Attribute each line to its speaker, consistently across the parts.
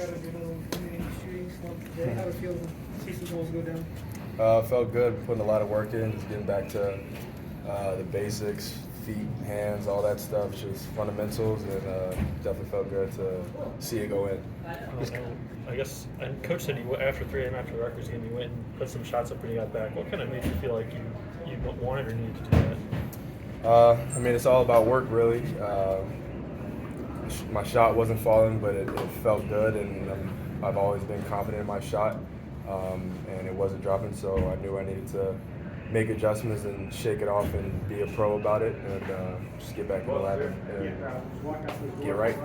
Speaker 1: In the industry today. How did it feel to see some goals go down?
Speaker 2: Felt good, putting a lot of work in, just getting back to the basics, feet, hands, all that stuff, just fundamentals, and definitely felt good to see it go in.
Speaker 3: I guess, and Coach said you after 3 a.m. after the Rutgers game, you went and put some shots up when you got back. What kind of made you feel like you wanted or needed to do that?
Speaker 2: I mean, it's all about work, really. My shot wasn't falling, but it felt good, and I've always been confident in my shot, and it wasn't dropping, so I knew I needed to make adjustments and shake it off and be a pro about it, and just get back in the lab and get right.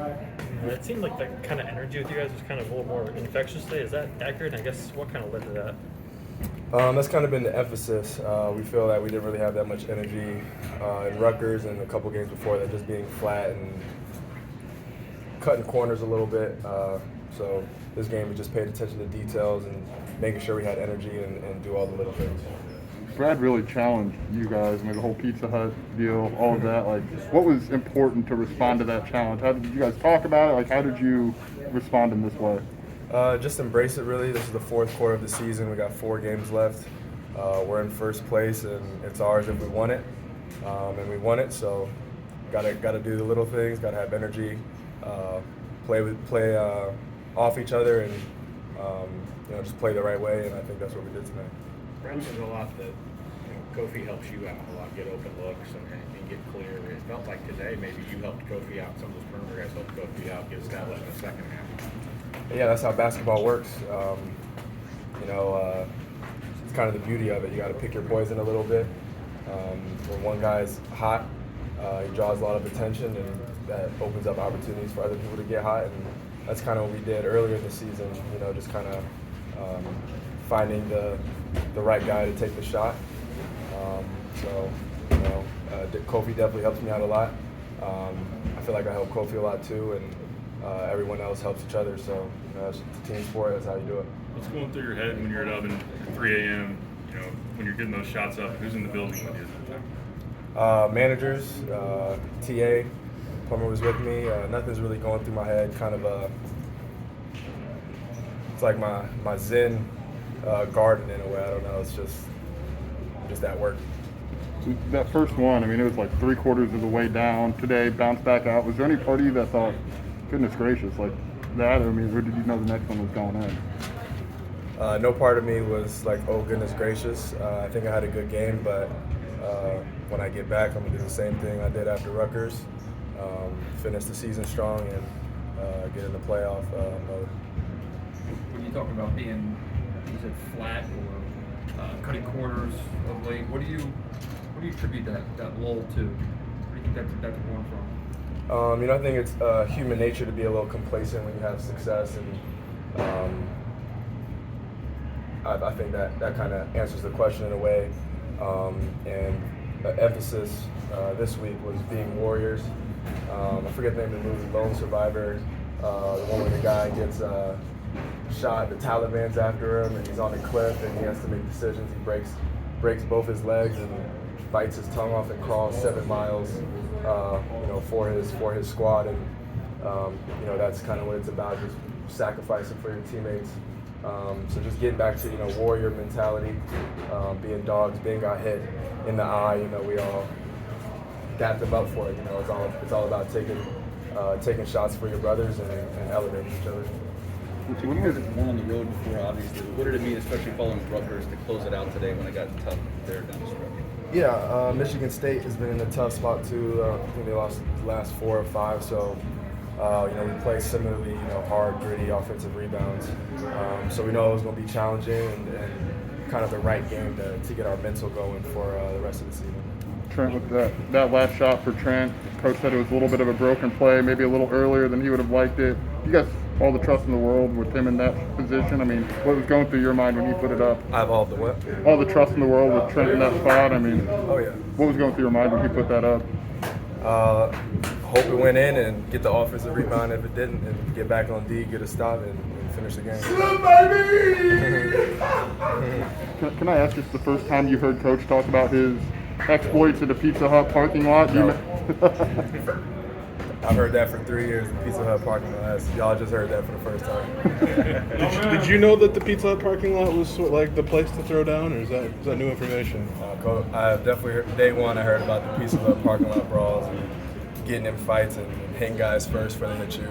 Speaker 3: It seemed like that kind of energy with you guys was kind of a little more infectious today. Is that accurate? And I guess what kind of led to that?
Speaker 2: That's kind of been the emphasis. We feel that we didn't really have that much energy in Rutgers and a couple games before that, just being flat and cutting corners a little bit. So this game, we just paid attention to details and making sure we had energy and do all the little things.
Speaker 4: Brad really challenged you guys. I mean, the whole Pizza Hut deal, all of that. Like, what was important to respond to that challenge? How did you guys talk about it? Like, how did you respond in this way?
Speaker 2: Just embrace it, really. This is the fourth quarter of the season. We got 4 games left. We're in first place, and it's ours if we want it. And we won it, so gotta do the little things. Gotta have energy. Play off each other, and just play the right way. And I think that's what we did tonight.
Speaker 5: Brad says a lot that Kofi helps you out a lot, get open looks and get clear. It felt like today maybe you helped Kofi out. Some of those perimeter guys helped Kofi out, get established in the second half.
Speaker 2: Yeah, that's how basketball works. It's kind of the beauty of it. You got to pick your poison a little bit. When one guy's hot, he draws a lot of attention, and that opens up opportunities for other people to get hot. And that's kind of what we did earlier in the season. Just kind of finding the right guy to take the shot. Kofi definitely helps me out a lot. I feel like I help Kofi a lot too, and everyone else helps each other. So it's a team sport. That's how you do it.
Speaker 6: What's going through your head when you're at oven at 3 a.m.? When you're getting those shots up, who's in the building with you at that time?
Speaker 2: Managers, TA, Plummer was with me. Nothing's really going through my head. Kind of it's like my Zen garden in a way. I don't know. It's just at work.
Speaker 4: That first one, I mean, it was like 3/4 of the way down today, bounced back out. Was there any part of you that thought, goodness gracious, like that? I mean, or did you know the next one was going in?
Speaker 2: No part of me was like, oh, goodness gracious. I think I had a good game, but when I get back, I'm going to do the same thing I did after Rutgers, finish the season strong and get in the playoff mode.
Speaker 7: When you talk about being, is it flat or cutting corners of late, what do you attribute that lull to? Where do you think that's born from?
Speaker 2: I think it's human nature to be a little complacent when you have success, and I think that kind of answers the question in a way. And the emphasis this week was being warriors. I forget the name of the movie, Lone Survivor, the one where the guy gets shot, the Taliban's after him, and he's on a cliff, and he has to make decisions. He breaks both his legs and bites his tongue off and crawls 7 miles, for his squad, and that's kind of what it's about, just sacrificing for your teammates. So just getting back to warrior mentality, being dogs, being got hit in the eye. We all dapped them up for it. It's all about taking shots for your brothers and elevating each other.
Speaker 8: When you guys won on the road before, obviously, what did it mean, especially following Rutgers, to close it out today when it got tough there down the stretch?
Speaker 2: Yeah, Michigan State has been in a tough spot too. I think they lost the last 4 or 5, so we play similarly, hard, gritty offensive rebounds. So we know it was going to be challenging and kind of the right game to get our mental going for the rest of the season.
Speaker 4: Trent, with that last shot for Trent, Coach said it was a little bit of a broken play, maybe a little earlier than he would have liked it. You guys all the trust in the world with him in that position. I mean, what was going through your mind when he put it up?
Speaker 2: I have all the what?
Speaker 4: All the trust in the world with Trent in that spot. I mean,
Speaker 2: oh yeah.
Speaker 4: What was going through your mind when he put that up?
Speaker 2: Hope it went in and get the offensive rebound if it didn't, and get back on D, get a stop, and finish the game.
Speaker 4: Can I ask, it's the first time you heard Coach talk about his exploits at the Pizza Hut parking lot?
Speaker 2: No. I've heard that for 3 years. The Pizza Hut parking lot. Y'all just heard that for the first time.
Speaker 9: Did you know that the Pizza Hut parking lot was sort of like the place to throw down, or is that new information?
Speaker 2: I definitely heard, day one I heard about the Pizza Hut parking lot brawls and getting in fights and hitting guys first for them to chew.